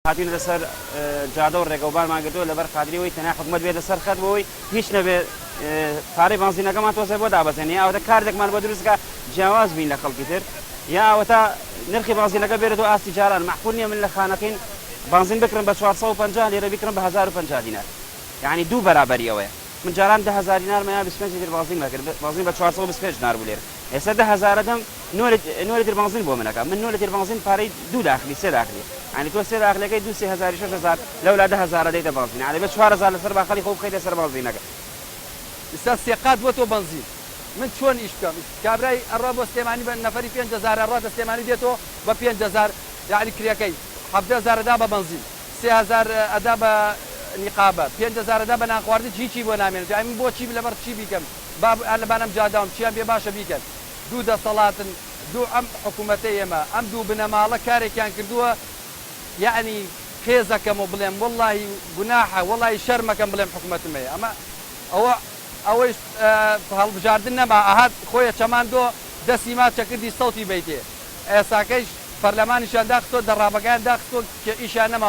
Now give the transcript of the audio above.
هاتوینە لەسەر جادە و ڕێگەوبانمان گرتووە لەبەر قادریەوەی تەنها حکوومەت بێت لەسەر خەت بۆەوەی هیچ نەبێت پارەی بنزینەکەمان تۆزێ بۆ دابەزێنێ یاوەتە کارێکمان بۆ دروستکە جیاواز بین لە خەڵکی تر یاوەتە نرخی بنزینەکە بێرێت و ئاستی جاران معقول نییە من لە خانەکەین بنزین بکڕم بە 450 لێرە بیکڕم بە 1050 دینار یعنی دوو بەرابەری ئەوەیە من جاران 10,000 دینار مەیا 25 لیتر بنزین بکرد بنزین بە 425 دینار بوو لێرە ئێستا 10,000 دەم 9 لیتر بنزین بۆ منەکە من 9 لیتر بنزین پارەی 2 داخلی 3 داخلی يعني تو سير أخلاقي دو 3,000 6,000 لولا 10,000 ديتا بنزين يعني بس 4,000 لسر باخلي خوب خير لسر بنزينك استسيقات بوتو بنزين من شلون ايش كم كابراي الرابو استيماني نفري 5,000 الرات استيماني ديتو ب 5,000 يعني كرياكي 7,000 دابا بنزين 3,000 ادابا نقابه 5,000 دابا ناخواردي هيجي بو نامين يعني بو شي بلا شي بكم باب انا بنام جادام شي بي باشا بكم دو صلاه دو ام حكومتي ما ام دو بنماله كاري كان كردوه يعني خيزكم وبلم والله جناحه والله شرمكم بلم حكومة المية أما أو هالبجاردنا مع أحد خويا كمان دو دسيمات شكل صوتي بيتي ساكيش برلمان شان داخل درابقان داخل كإيش أنا ما